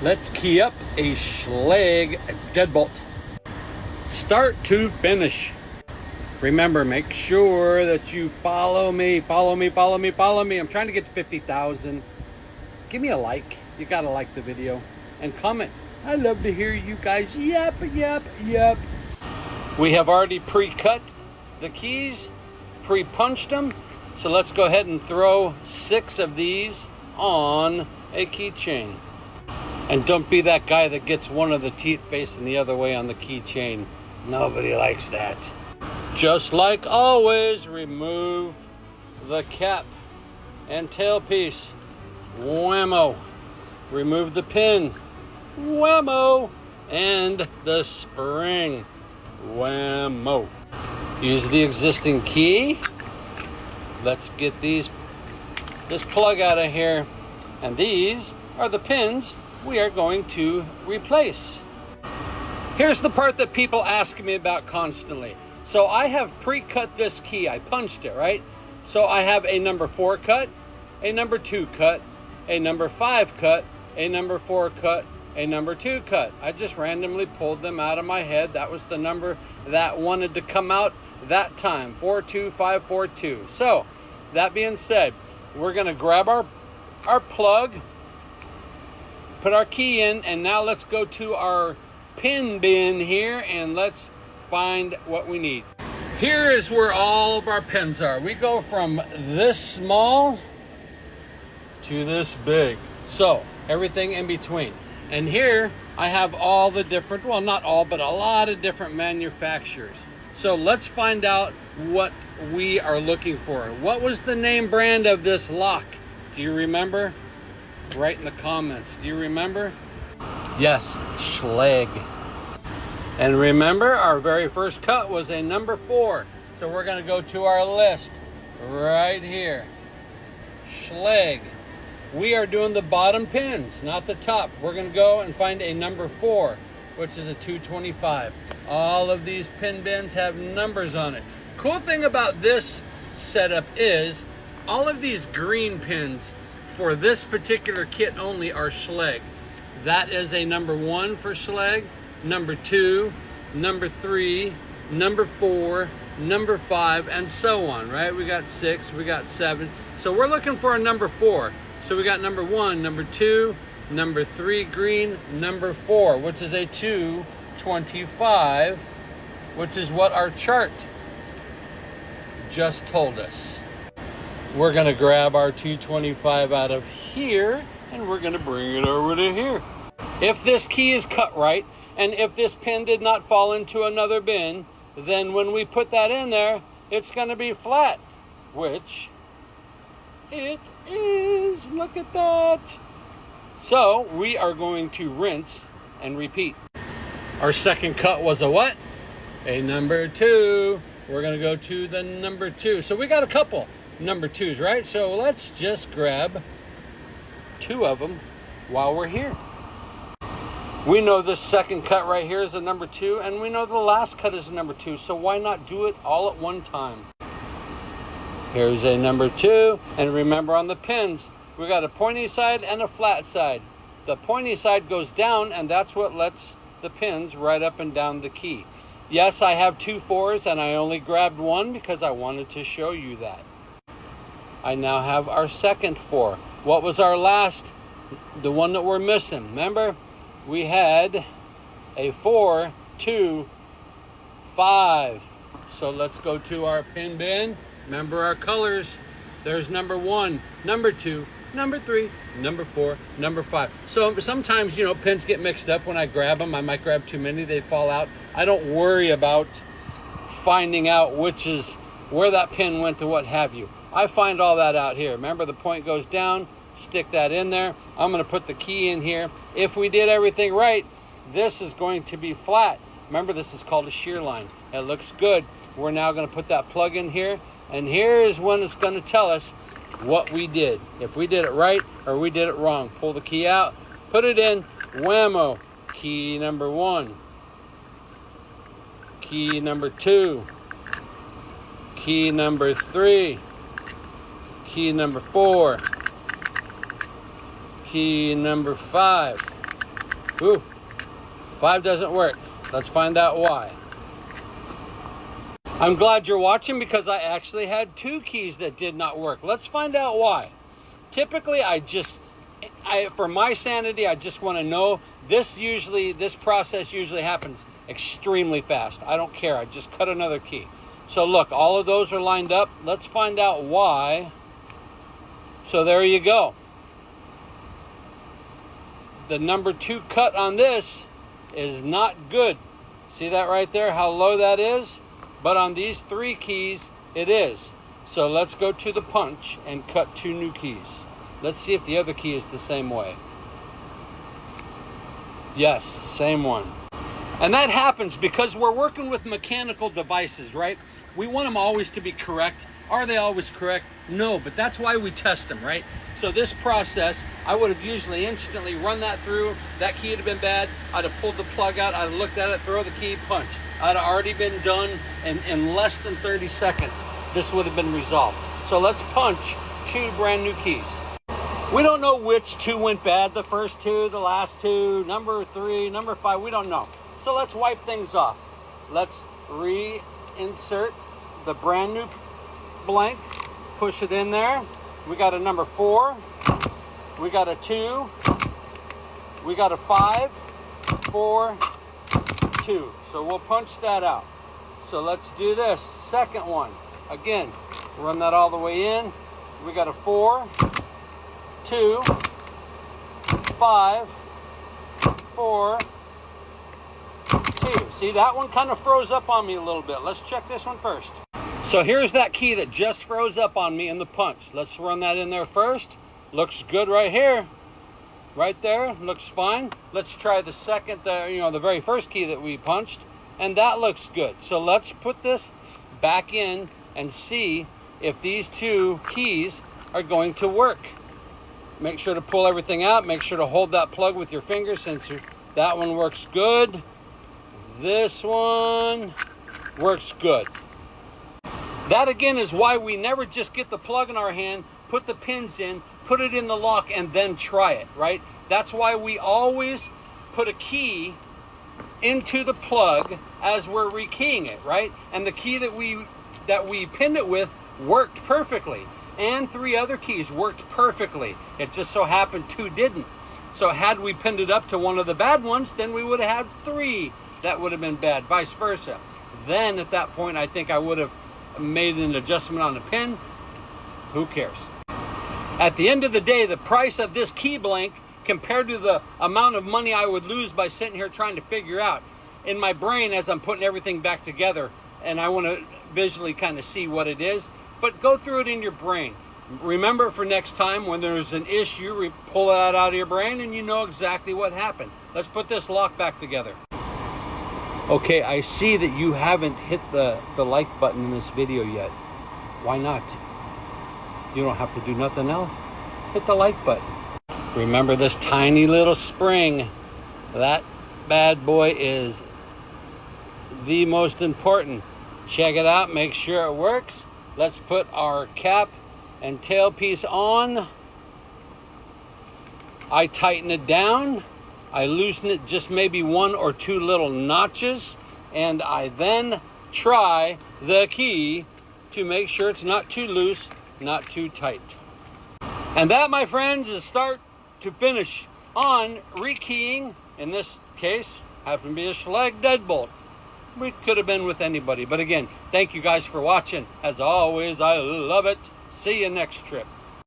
Let's key up a Schlage Deadbolt. Start to finish. Remember, make sure that you follow me. I'm trying to get to 50,000. Give me a like. You gotta like the video and comment. I love to hear you guys. Yep. We have already pre-cut the keys, pre-punched them. So let's go ahead and throw 6 of these on a keychain. And don't be that guy that gets one of the teeth facing the other way on the keychain. Nobody likes that. Just like always, remove the cap and tailpiece. Whammo. Remove the pin. Whammo. And the spring. Whammo. Use the existing key. Let's get this plug out of here. And these are the pins we are going to replace. Here's the part that people ask me about constantly. So I have pre-cut this key. I punched it, right? So I have a number 4 cut, a number 2 cut, a number 5 cut, a number 4 cut, a number 2 cut. I just randomly pulled them out of my head. That was the number that wanted to come out that time, 42542. So that being said, we're gonna grab our plug, put our key in, and now let's go to our pin bin here and let's find what we need. Here is where all of our pins are. We go from this small to this big. So everything in between. And here I have all the different, well, not all, but a lot of different manufacturers. So let's find out what we are looking for. What was the name brand of this lock? Do you remember? Write in the comments. Do you remember? Yes, Schlage. And remember, our very first cut was a number 4. So we're going to go to our list right here. Schlage. We are doing the bottom pins, not the top. We're going to go and find a number 4, which is a 225. All of these pin bins have numbers on it. Cool thing about this setup is all of these green pins for this particular kit only are Schlage. That is a number 1 for Schlage, number 2, number 3, number 4, number 5, and so on, right? We got 6, we got 7. So we're looking for a number 4. So we got number 1, number 2, number 3 green, number 4, which is a 225, which is what our chart just told us. We're gonna grab our 225 out of here and we're gonna bring it over to here. If this key is cut right, and if this pin did not fall into another bin, then when we put that in there, it's gonna be flat, which it is. Look at that. So we are going to rinse and repeat. Our second cut was a what? A number 2. We're gonna go to the number 2. So we got a couple number 2s, right? So let's just grab 2 of them while we're here. We know this second cut right here is a number 2, and we know the last cut is a number 2, so why not do it all at one time? Here's a number 2, and remember on the pins, we got a pointy side and a flat side. The pointy side goes down, and that's what lets the pins right up and down the key. Yes, I have 2 4s, and I only grabbed 1 because I wanted to show you that. I now have our second 4. What was our last? The one that we're missing. Remember? We had a 4, 2, 5. So let's go to our pin bin. Remember our colors. There's number 1, number 2, number 3, number 4, number 5. So sometimes, you know, pins get mixed up when I grab them. I might grab too many, they fall out. I don't worry about finding out which is where that pin went to what have you. I find all that out here. Remember, the point goes down, stick that in there. I'm gonna put the key in here. If we did everything right, this is going to be flat. Remember, this is called a shear line. It looks good. We're now gonna put that plug in here, and here is when it's gonna tell us what we did. If we did it right or we did it wrong. Pull the key out, put it in, whammo. Key number 1, key number 2, key number 3, key number 4, key number 5, Ooh, 5 doesn't work. Let's find out why. I'm glad you're watching because I actually had 2 keys that did not work. Let's find out why. Typically, for my sanity, I just want to know. This process usually happens extremely fast. I don't care. I just cut another key. So look, all of those are lined up. Let's find out why. So there you go. The number 2 cut on this is not good. See that right there, how low that is? But on these 3 keys, it is. So let's go to the punch and cut 2 new keys. Let's see if the other key is the same way. Yes, same one. And that happens because we're working with mechanical devices, right? We want them always to be correct. Are they always correct? No, but that's why we test them, right? So this process, I would have usually instantly run that through. That key would have been bad. I'd have pulled the plug out. I'd have looked at it, throw the key, punch. I'd have already been done in less than 30 seconds. This would have been resolved. So let's punch 2 brand new keys. We don't know which 2 went bad, the first 2, the last 2, number 3, number 5, we don't know. So let's wipe things off. Let's reinsert the brand new blank, push it in there. We got a number 4, we got a 2, we got a 5, 4, 2. So we'll punch that out. So let's do this, second one. Again, run that all the way in. We got a 4, 2, 5, 4, 2. See, that one kind of froze up on me a little bit. Let's check this one first. So here's that key that just froze up on me in the punch. Let's run that in there first. Looks good right here. Right there, looks fine. Let's try the second, the very first key that we punched, and that looks good. So let's put this back in and see if these 2 keys are going to work. Make sure to pull everything out. Make sure to hold that plug with your finger since that one works good. This one works good. That again is why we never just get the plug in our hand, put the pins in, put it in the lock, and then try it, right? That's why we always put a key into the plug as we're rekeying it, right? And the key that we pinned it with worked perfectly. And 3 other keys worked perfectly. It just so happened 2 didn't. So had we pinned it up to one of the bad ones, then we would have had 3 that would have been bad, vice versa. Then at that point, I think I would have made an adjustment on the pin. Who cares? At the end of the day, the price of this key blank compared to the amount of money I would lose by sitting here trying to figure out in my brain as I'm putting everything back together, and I want to visually kind of see what it is, but go through it in your brain. Remember for next time when there's an issue, pull that out of your brain and you know exactly what happened. Let's put this lock back together. Okay, I see that you haven't hit the like button in this video yet. Why not? You don't have to do nothing else. Hit the like button. Remember this tiny little spring. That bad boy is the most important. Check it out, make sure it works. Let's put our cap and tailpiece on. I tighten it down. I loosen it just maybe 1 or 2 little notches, and I then try the key to make sure it's not too loose, not too tight. And that, my friends, is start to finish on rekeying. In this case, happened to be a Schlage Deadbolt. We could have been with anybody, but again, thank you guys for watching. As always, I love it. See you next trip.